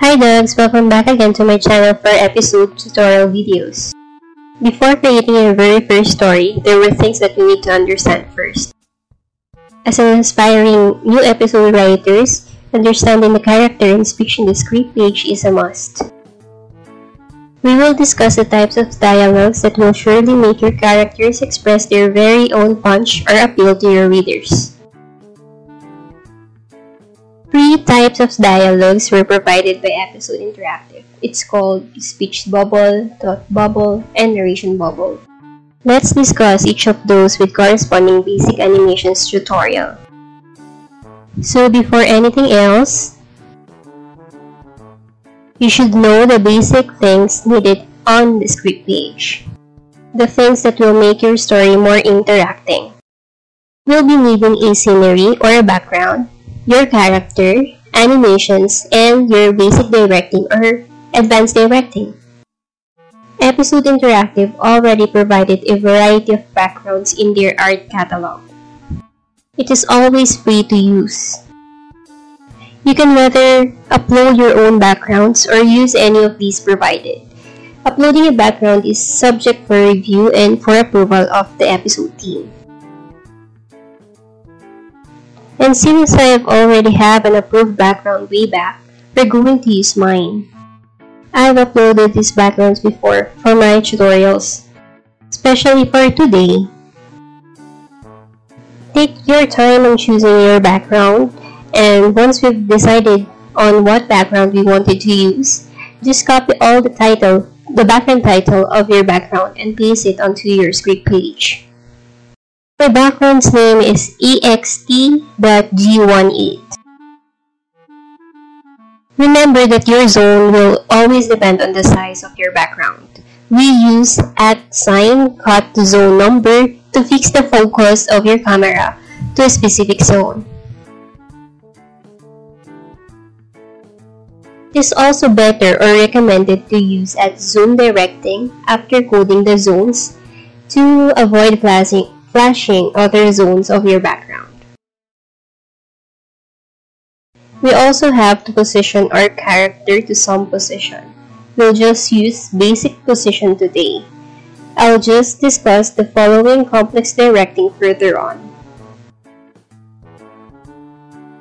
Hi dogs, welcome back again to my channel for episode tutorial videos. Before creating your very first story, there were things that you need to understand first. As an aspiring new episode writers, understanding the character and speech in the script page is a must. We will discuss the types of dialogues that will surely make your characters express their very own punch or appeal to your readers. 3 types of dialogues were provided by Episode Interactive. It's called speech bubble, thought bubble, and narration bubble. Let's discuss each of those with corresponding basic animations tutorial. So before anything else, you should know the basic things needed on the script page. The things that will make your story more interacting. You'll be needing a scenery or a background, your character, animations, and your basic directing or advanced directing. Episode Interactive already provided a variety of backgrounds in their art catalog. It is always free to use. You can whether upload your own backgrounds or use any of these provided. Uploading a background is subject for review and for approval of the episode team. And since I already have an approved background way back, we're going to use mine. I've uploaded these backgrounds before for my tutorials, especially for today. Take your time on choosing your background, and once we've decided on what background we wanted to use, just copy all the background title of your background and paste it onto your script page. My background's name is ext.g18. Remember that your zone will always depend on the size of your background. We use @zone number to fix the focus of your camera to a specific zone. It is also better or recommended to use @zoom directing after coding the zones to avoid flashing other zones of your background. We also have to position our character to some position. We'll just use basic position today. I'll just discuss the following complex directing further on.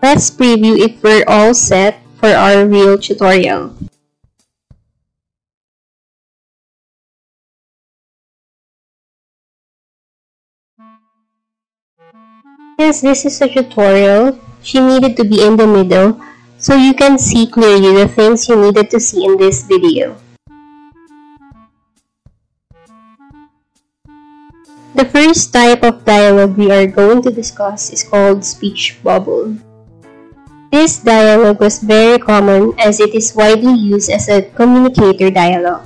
Let's preview if we're all set for our real tutorial. Since this is a tutorial, she needed to be in the middle so you can see clearly the things you needed to see in this video. The first type of dialogue we are going to discuss is called speech bubble. This dialogue was very common as it is widely used as a communicator dialogue.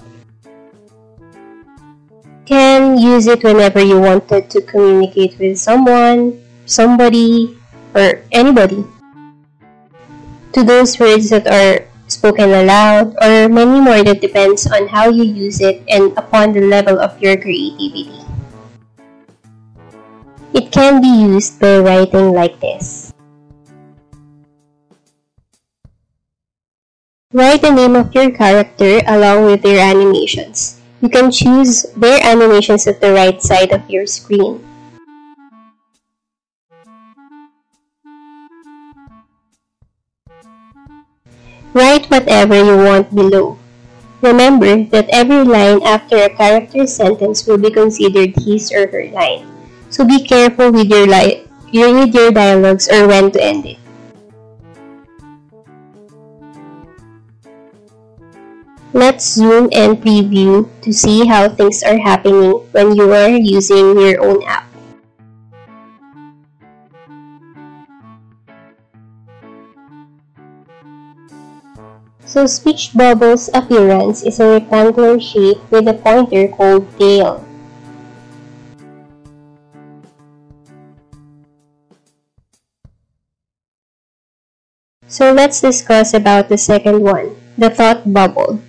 You can use it whenever you wanted to communicate with someone, somebody, or anybody. To those words that are spoken aloud, or many more that depends on how you use it and upon the level of your creativity. It can be used by writing like this. Write the name of your character along with their animations. You can choose their animations at the right side of your screen. Write whatever you want below. Remember that every line after a character's sentence will be considered his or her line. So be careful with your dialogues or when to end it. Let's zoom and preview to see how things are happening when you are using your own app. So speech bubble's appearance is a rectangular shape with a pointer called tail. So let's discuss about the second one, the thought bubble.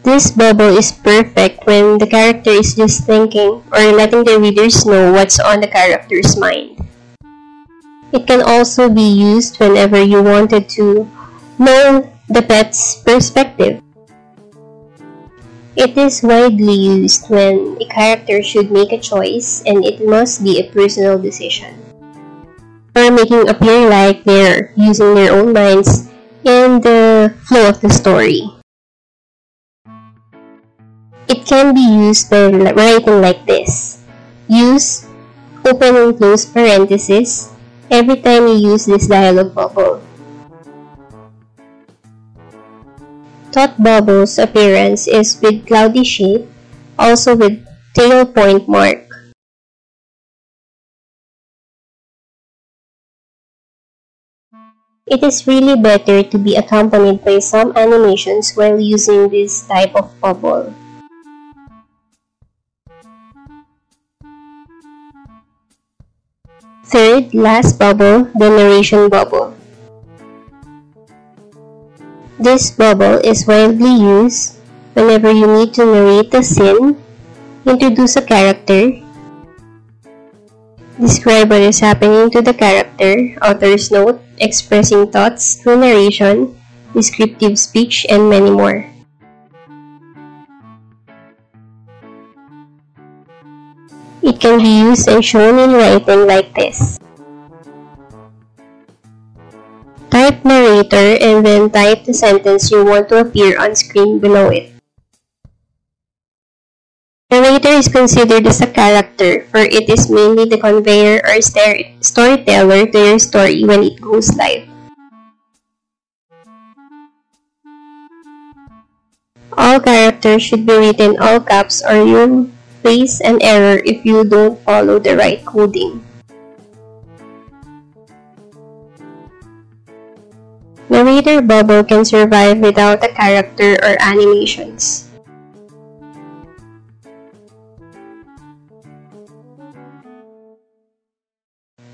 This bubble is perfect when the character is just thinking or letting the readers know what's on the character's mind. It can also be used whenever you wanted to Know the pet's perspective. It is widely used when a character should make a choice and it must be a personal decision, or making appear like they're using their own minds in the flow of the story. It can be used by writing like this. Use open and close parentheses every time you use this dialog bubble. Thought bubble's appearance is with cloudy shape, also with tail point mark. It is really better to be accompanied by some animations while using this type of bubble. Third, last bubble, the narration bubble. This bubble is widely used whenever you need to narrate a scene, introduce a character, describe what is happening to the character, author's note, expressing thoughts through narration, descriptive speech, and many more. It can be used and shown in writing like this. Type narrator and then type the sentence you want to appear on screen below it. Narrator is considered as a character, for it is mainly the conveyor or storyteller to your story when it goes live. All characters should be written all caps or you'll face an error if you don't follow the right coding. Narrator bubble can survive without a character or animations.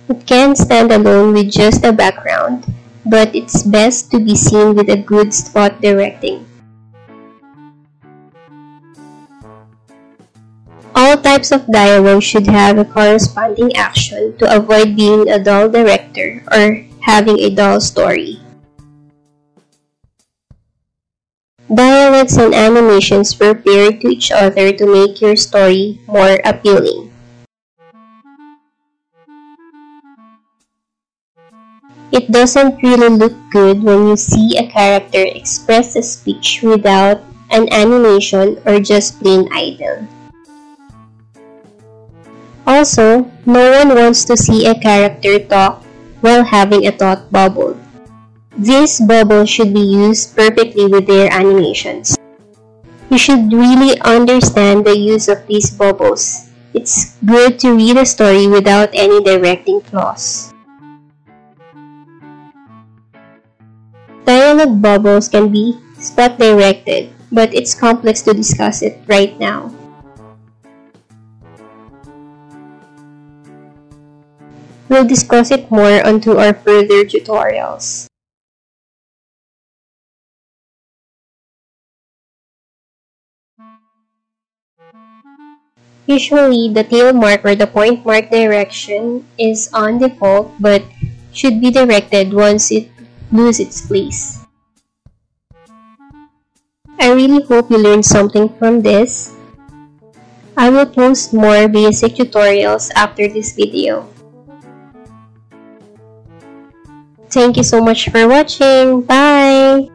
It can stand alone with just a background, but it's best to be seen with a good spot directing. All types of dialogue should have a corresponding action to avoid being a dull director or having a dull story. Dialogues and animations were paired to each other to make your story more appealing. It doesn't really look good when you see a character express a speech without an animation or just plain idle. Also, no one wants to see a character talk while having a thought bubble. This bubble should be used perfectly with their animations. You should really understand the use of these bubbles. It's good to read a story without any directing flaws. Dialogue bubbles can be spot directed, but it's complex to discuss it right now. We'll discuss it more onto our further tutorials. Usually, the tail mark or the point mark direction is on default but should be directed once it loses its place. I really hope you learned something from this. I will post more basic tutorials after this video. Thank you so much for watching. Bye!